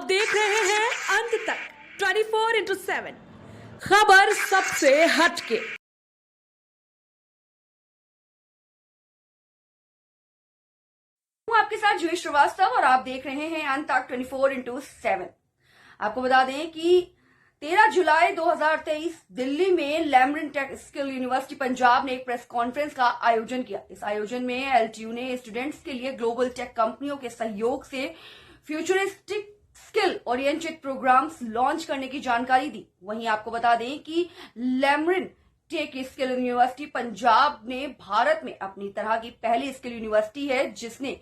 देख रहे हैं अंत तक 24/7 खबर सबसे हटके। हूं आपके साथ जूही श्रीवास्तव और आप देख रहे हैं अंत तक 24/7। आपको बता दें कि 13 जुलाई 2023 दिल्ली में लैमरिन टेक स्किल यूनिवर्सिटी पंजाब ने एक प्रेस कॉन्फ्रेंस का आयोजन किया। इस आयोजन में एलटीयू ने स्टूडेंट्स के लिए ग्लोबल टेक कंपनियों के सहयोग से futuristic skill oriented programmes launch करने की जानकारी दी। वहीं आपको बता दें कि Lamrin tech skill university Punjab ने भारत में अपनी तरह की पहली स्किल यूनिवर्सिटी है जिसने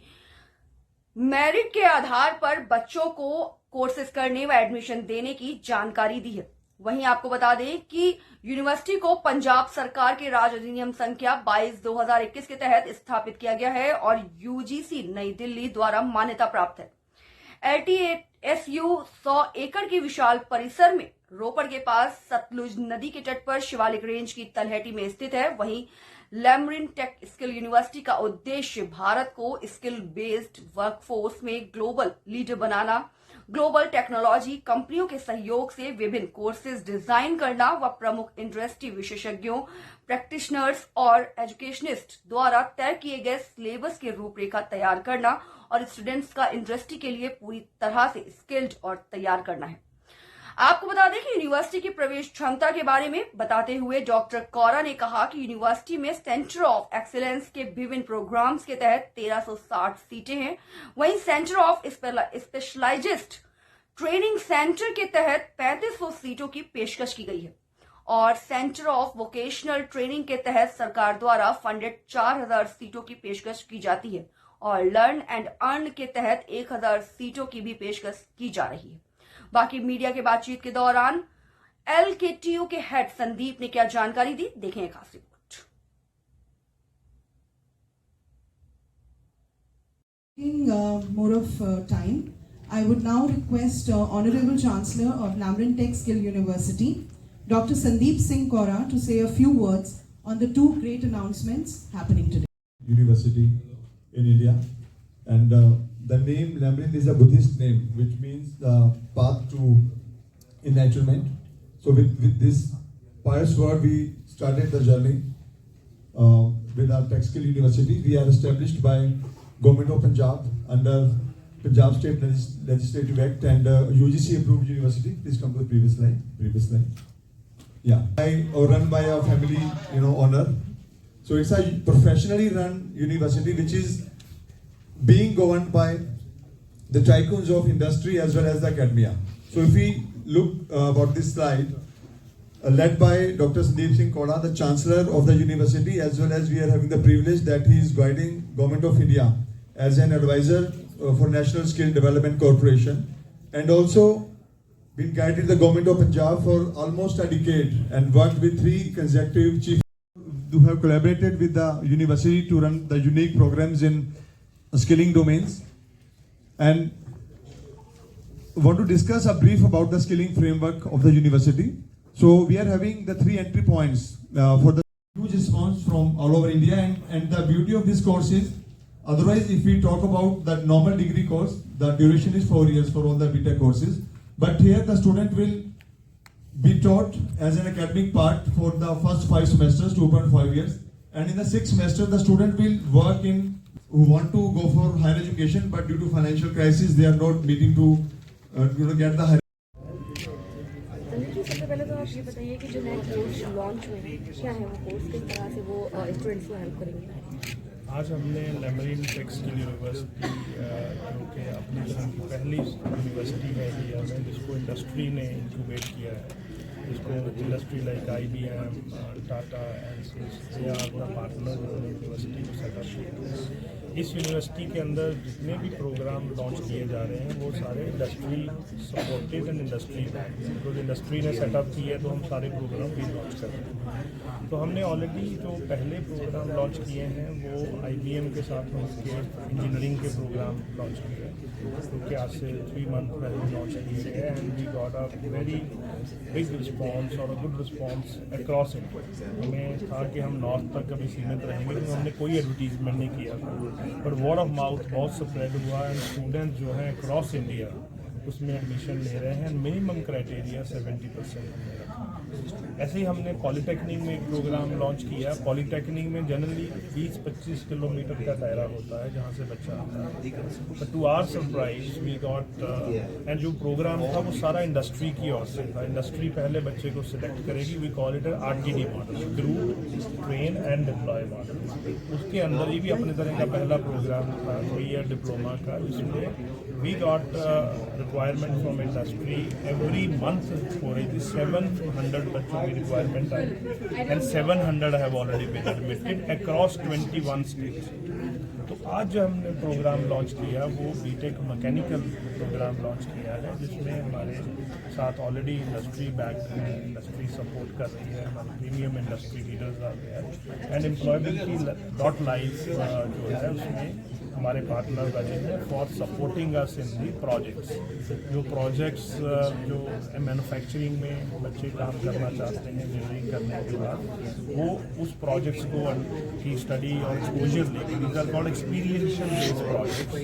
मेरिट के आधार पर बच्चों को कोर्सेज करने व एडमिशन देने की जानकारी दी है। वहीं आपको बता दें कि यूनिवर्सिटी को पंजाब सरकार के राज अधिनियम संख्या 22/2021 के तहत स्थापित किया गया है और यूजीसी नई दिल्ली द्वारा मान्यता प्राप्त है। LTSU 100 एकड़ की विशाल परिसर में रोपड़ के पास सतलुज नदी के तट पर शिवालिक रेंज की तलहटी में स्थित है। वहीं लैमरिन टेक स्किल यूनिवर्सिटी का उद्देश्य भारत को स्किल बेस्ड वर्कफोर्स में ग्लोबल लीडर बनाना, ग्लोबल टेक्नोलॉजी कंपनियों के सहयोग से विभिन्न कोर्सेज डिजाइन करना व प्रमुख इंडस्ट्री विशेषज्ञों, प्रैक्टिशनर्स और एजुकेशनिस्ट द्वारा तय किए गए सिलेबस की रूपरेखा तैयार करना और स्टूडेंट्स का इंडस्ट्री के लिए पूरी तरह से स्किल्ड और तैयार करना है। आपको बता दें कि यूनिवर्सिटी की प्रवेश क्षमता के बारे में बताते हुए डॉक्टर कौरा ने कहा कि यूनिवर्सिटी में सेंटर ऑफ एक्सीलेंस के विभिन्न प्रोग्राम्स के तहत 1360 सीटें हैं। वहीं centre of specialised training centre के तहत 3500 सीटों की पेशकश की गई है और सेंटर ऑफ वोकेशनल ट्रेनिंग के तहत सरकार द्वारा फंडेड 4000 सीटों की पेशकश की जाती है और लर्न एंड अर्न के तहत 1000 सीटों की भी पेशकश की जा रही है। बाकी मीडिया के बातचीत के दौरान LKTU के हेड संदीप ने क्या जानकारी दी, देखें एक खास report. More of time, I would now request Honorable Chancellor of Lambrin Tech Skill University, Dr. Sandeep Singh Kaura, to say a few words on the two great announcements happening today. University in India, and the name Lambrin is a Buddhist name, which means the path to enlightenment. So with this pious word, we started the journey with our Tech Skill University. We are established by Government of Punjab under Punjab State Legislative Act and UGC approved university. Please come to the previous slide. Yeah, run by a family, owner. So it's a professionally run university which is being governed by the tycoons of industry as well as the academia. So if we look about this slide, led by Dr. Sandeep Singh Kaura, the Chancellor of the university, as well as we are having the privilege that he is guiding Government of India as an advisor for National Skill Development Corporation, and also been guided the Government of Punjab for almost a decade and worked with 3 consecutive chiefs who have collaborated with the university to run the unique programs in skilling domains, and want to discuss a brief about the skilling framework of the university. So we are having the 3 entry points for the huge response from all over India, and the beauty of this course is, otherwise if we talk about the normal degree course, the duration is 4 years for all the BTech courses, but here the student will be taught as an academic part for the first 5 semesters, 2.5 years, and in the 6th semester the student will work in who want to go for higher education, but due to financial crisis they are not meeting to get the higher. Sandeep ji, सबसे पहले तो आप ये बताइए कि जो नए course launch हुए क्या है वो कोर्स, किस तरह से वो स्टूडेंट्स को हेल्प करेंगे। आज हमने लैमरिन टेक स्किल यूनिवर्सिटी जो कि अपनी तरह की पहली यूनिवर्सिटी है इंडिया में जिसको इंडस्ट्री ने इंक्यूबेट किया है, जिसको industry like IBM, Tata and अपना पार्टनर यूनिवर्सिटी को सेटअप किया। इस यूनिवर्सिटी के अंदर जितने भी प्रोग्राम लॉन्च किए जा रहे हैं वो सारे इंडस्ट्री सपोर्टेड एंड इंडस्ट्री तो इंडस्ट्री ने सेटअप किए है, तो हम सारे प्रोग्राम भी लॉन्च कर रहे हैं। तो हमने ऑलरेडी जो पहले प्रोग्राम लॉन्च किए हैं वो IBM के साथ उनके इंजीनियरिंग के प्रोग्राम लॉन्च किए हैं, क्योंकि आज से 3 मंथ पहले लॉन्च किए गए and we got a very big response और a good response across India. हमें था कि हम नॉर्थ तक कभी सीमित रहेंगे, तो हमने कोई एडवर्टीजमेंट नहीं किया था, पर वर्ड ऑफ माउथ बहुत स्प्रेड हुआ एंड स्टूडेंट जो हैं अक्रॉस इंडिया उसमें एडमिशन ले रहे हैं। मिनिमम क्राइटेरिया 70% हमने रखा। ऐसे ही हमने पॉलीटेक्निक में एक प्रोग्राम लॉन्च किया। पॉलीटेक्निक में जनरली 20-25 किलोमीटर का दायरा होता है जहाँ से बच्चा आता है, but to our surprise we got and जो प्रोग्राम था वो सारा इंडस्ट्री की ओर से था। इंडस्ट्री पहले बच्चे को सिलेक्ट करेगी। We call it RTD model, group train and deploy model. उसके अंदर ही भी अपने तरह का पहला प्रोग्राम था 3 ईयर डिप्लोमा का, जिसमें we got requirement from industry. Every month हो रही थी 700 बच्चों की रिक्वायरमेंट आई and 700 have already been admitted across 21 states. तो आज जो हमने प्रोग्राम लॉन्च किया वो बीटेक मैकेनिकल प्रोग्राम लॉन्च किया है, जिसमें हमारे साथ ऑलरेडी इंडस्ट्री बैक है, इंडस्ट्री सपोर्ट कर रही है, हमारे प्रीमियम इंडस्ट्री लीडर्स आ गए हैं एंड एम्प्लॉयबिलिटी.live जो है उसमें हमारे पार्टनर बने हैं for supporting us in the projects. जो प्रोजेक्ट्स जो मैन्युफैक्चरिंग में बच्चे काम करना चाहते हैं इंजीनियरिंग करने के बाद, वो उस प्रोजेक्ट्स को की स्टडी और एक्सपोजर लेके, these are called experiential based projects.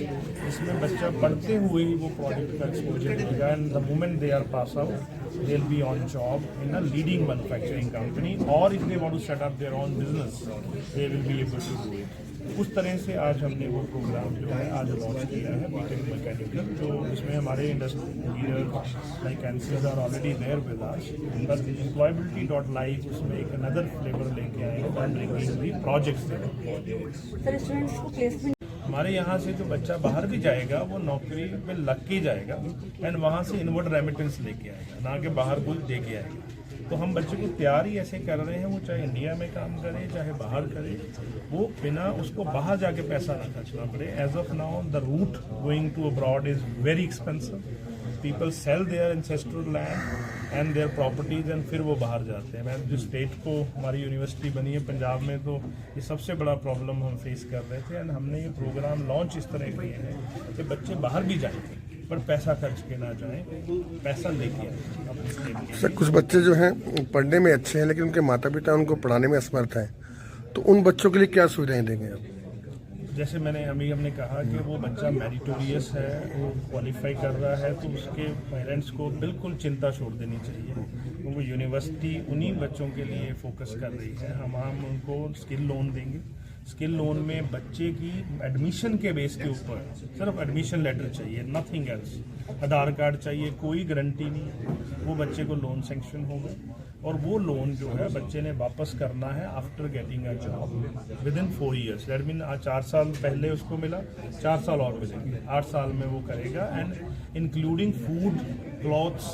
इसमें बच्चा पढ़ते हुए ही वो प्रोजेक्ट का एक्सपोजर लेगा and the moment they are pass out they'll be on job in a leading manufacturing company, or if they want to set up their own business they will be able to do it. उस तरह से आज हमने वो programme जो है आज launch किया है बीटेक मैकेनिकल, जो इसमें हमारे इंडस्ट्री लीडर्स लाइक एनसीज are already there with us, but employability live उसमें एक अनदर फ्लेवर लेके आए हैं by bringing the projects. Sir students को प्लेसमेंट हमारे यहाँ से जो बच्चा बाहर भी जाएगा वो नौकरी में लग के जाएगा एंड वहाँ से इनवर्ड रेमिटेंस लेके आएगा, ना कि बाहर कुछ दे के आएगा। तो हम बच्चे को तैयार ही ऐसे कर रहे हैं, वो चाहे इंडिया में काम करे चाहे बाहर करे, वो बिना उसको बाहर जाके पैसा ना खर्चना पड़े। As of now the route going to abroad is very expensive. People sell their ancestral land and their properties and फिर वो बाहर जाते हैं। मैं जो स्टेट को हमारी यूनिवर्सिटी बनी है पंजाब में, तो ये सबसे बड़ा प्रॉब्लम हम फेस कर रहे थे एंड हमने ये प्रोग्राम लॉन्च इस तरह किए हैं कि बच्चे बाहर भी जाएंगे पर पैसा खर्च के ना जाएं, पैसा लेके आए अपने स्टेट के। सर कुछ बच्चे जो हैं पढ़ने में अच्छे हैं लेकिन उनके माता पिता उनको पढ़ाने में असमर्थ हैं, तो उन बच्चों के लिए क्या सुविधाएं देंगे आप? जैसे हमने कहा कि वो बच्चा मेरिटोरियस है, वो क्वालिफाई कर रहा है, तो उसके पेरेंट्स को बिल्कुल चिंता छोड़ देनी चाहिए। वो यूनिवर्सिटी उन्हीं बच्चों के लिए फोकस कर रही है। हम उनको स्किल लोन देंगे। स्किल लोन में बच्चे की एडमिशन के बेस के ऊपर सिर्फ एडमिशन लेटर चाहिए, नथिंग एल्स। आधार कार्ड चाहिए, कोई गारंटी नहीं, वो बच्चे को लोन सैंक्शन होगा और वो लोन जो है बच्चे ने वापस करना है after getting a job with in 4 years. That mean 4 साल पहले उसको मिला, 4 साल और मिलेंगे, 8 साल में वो करेगा एंड इंक्लूडिंग फूड, क्लॉथ्स,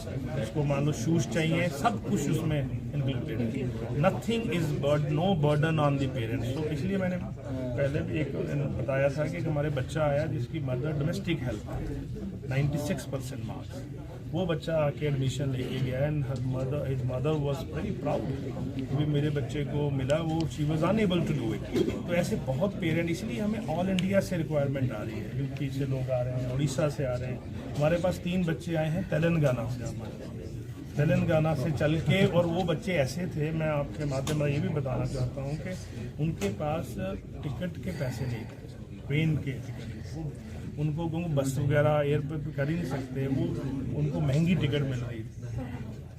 उसको मान लो शूज चाहिए, सब कुछ उसमें इंक्लूडेड है। Nothing is no burden on the parents. तो इसलिए मैंने पहले भी एक बताया था कि हमारे बच्चा आया जिसकी मदर डोमेस्टिक हेल्प 96% मार्क्स, वो बच्चा आके एडमिशन लेके गया and his mother was very proud कि मेरे बच्चे को मिला, वो she was unable to do it. तो ऐसे बहुत पेरेंट, इसलिए हमें ऑल इंडिया से रिक्वायरमेंट आ रही है। यूपी से लोग आ रहे हैं, उड़ीसा से आ रहे हैं। हमारे पास 3 बच्चे आए हैं तेलंगाना से, तेलंगाना से चल के, और वो बच्चे ऐसे थे, मैं आपके माध्यम से ये भी बताना चाहता हूँ कि उनके पास टिकट के पैसे नहीं थे, ट्रेन के टिकट, उनको बस वगैरह एयरपोर्ट पर कर ही नहीं सकते, वो उनको महंगी टिकट मिल रही थी।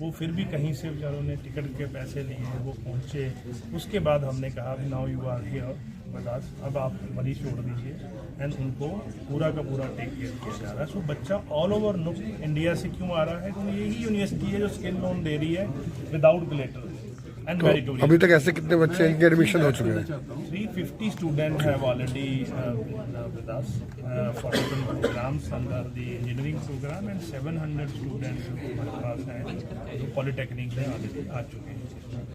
वो फिर भी कहीं से बेचारों ने टिकट के पैसे लिए, वो पहुँचे। उसके बाद हमने कहा now you are here with us, अब आप मरीज छोड़ दीजिए एंड उनको पूरा का पूरा टेक केयर किया जा रहा है। सो बच्चा ऑल ओवर इंडिया से क्यों आ रहा है? तो यही यूनिवर्सिटी है जो स्किल लोन दे रही है विदाउट कोलेटरल एंड मेरिटोरियस। अभी तक ऐसे कितने बच्चे इनके एडमिशन हो चुके हैं? 350 students have already with us for different programs under the engineering program and 700 students हमारे पास हैं जो पॉलिटेक्निक में ऑलरेडी आ चुके हैं।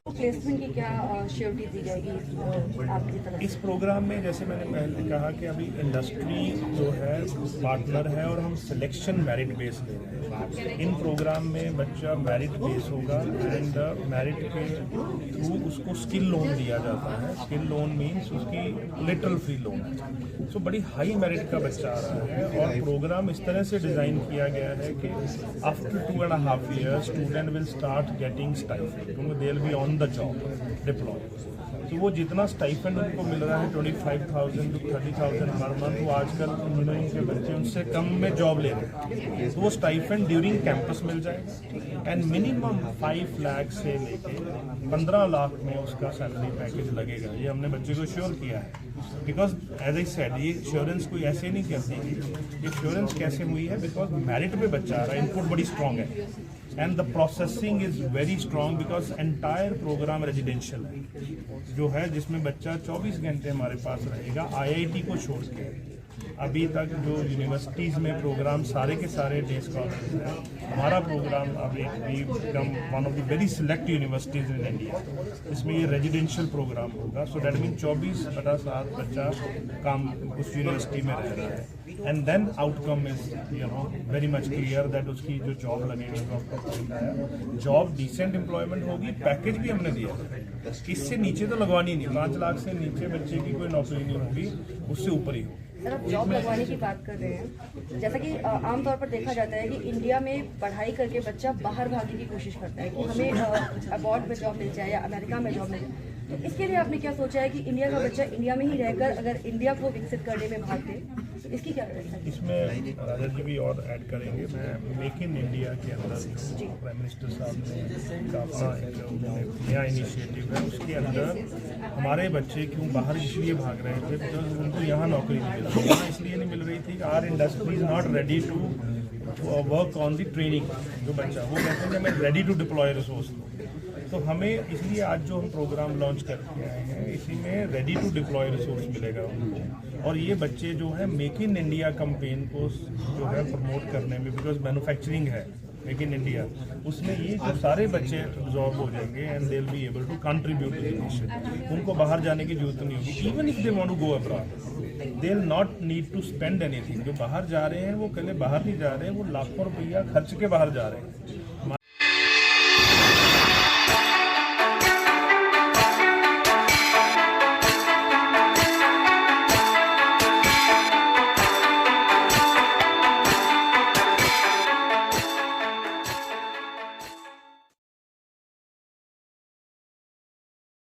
प्लेसमेंट की क्या श्योरिटी दी जाएगी आपकी तरफ? इस प्रोग्राम में जैसे मैंने पहले कहा कि अभी इंडस्ट्री जो है पार्टनर है और हम सिलेक्शन मेरिट बेस ले रहे हैं। इन प्रोग्राम में बच्चा मेरिट बेस होगा एंड मेरिट के थ्रू उसको स्किल लोन दिया जाता है। स्किल लोन मीन्स उसकी लिटरल फ्री लोन है। सो बड़ी हाई मेरिट का बच्चा आ रहा है और प्रोग्राम इस तरह से डिज़ाइन किया गया है कि after 2.5 years student will start getting stipend, they will be on the job deploy. तो वो जितना स्टाइपेंड उनको मिल रहा है 25,000 to 30,000 पर मंथ, वो आजकल इंजीनियरिंग के बच्चे उनसे कम में जॉब ले रहे हैं। तो वो स्टाइपेंड ड्यूरिंग कैंपस मिल जाएगा एंड मिनिमम 5 लाख से लेके 15 लाख में उसका सैलरी पैकेज लगेगा। ये हमने बच्चे को श्योर किया है, बिकॉज एज आई सेड ये इंश्योरेंस कोई ऐसे नहीं करती। ये इंश्योरेंस कैसे हुई है? बिकॉज मेरिट पे बच्चा आ रहा है, इनपुट बड़ी स्ट्रॉन्ग है and the processing is very strong because entire programme residential है जो है, जिसमें बच्चा 24 घंटे हमारे पास रहेगा IIT को छोड़ के। अभी तक जो यूनिवर्सिटीज़ में प्रोग्राम सारे के सारे डे स्कॉलर्स हैं, हमारा प्रोग्राम अभी become one of the very select universities in India. इसमें ये रेजिडेंशियल प्रोग्राम होगा, सो डैट मीन 24/7 बच्चा काम उस यूनिवर्सिटी में रह रहा है and then outcome is very much clear that उसकी जो जॉब लगेगी, आपका पॉइंट आया, जॉब डिसेंट एम्प्लॉयमेंट होगी, पैकेज भी हमने दिया है। इससे नीचे तो लगवानी नहीं, 5 लाख से नीचे बच्चे की कोई नौकरी नहीं होगी, उससे ऊपर ही होगी। सर, आप जॉब लगवाने की बात कर रहे हैं, जैसा कि आमतौर पर देखा जाता है कि इंडिया में पढ़ाई करके बच्चा बाहर भागने की कोशिश करता है कि हमें अब्रॉड में जॉब मिल जाए या अमेरिका में जॉब मिल जाए। तो इसके लिए आपने क्या सोचा है कि इंडिया का बच्चा इंडिया में ही रहकर अगर इंडिया को विकसित करने में भाग दे, तो इसकी क्या व्यवस्था है? इसमें राजा जी भी और ऐड करेंगे। मैं मेक इन इंडिया के अंदर जो प्राइम मिनिस्टर साहब ने का अपना एक नया इनिशिएटिव है, उसके अंदर हमारे बच्चे क्यों बाहर इसलिए भाग रहे थे बिकॉज उनको यहाँ नौकरी नहीं मिल रही, यहाँ इसलिए नहीं मिल रही थी। Our industry is not ready to work on the training. जो बच्चा वो कहते हैं मैं रेडी टू डिप्लॉय रिसोर्स, तो हमें इसलिए आज जो हम प्रोग्राम लॉन्च करके आए हैं, इसी में रेडी टू डिप्लॉय रिसोर्स मिलेगा उनको। और ये बच्चे जो है मेक इन इंडिया कैंपेन को जो है प्रमोट करने में, बिकॉज मैन्युफैक्चरिंग है मेक इन इंडिया, उसमें ये जो सारे बच्चे जॉब हो जाएंगे and they will be able to contribute to the nation. उनको बाहर जाने की जरूरत नहीं होगी। Even if they want to go abroad they will not need to spend anything. जो बाहर जा रहे हैं वो कल बाहर नहीं जा रहे हैं, वो लाखों रुपया खर्च के बाहर जा रहे हैं।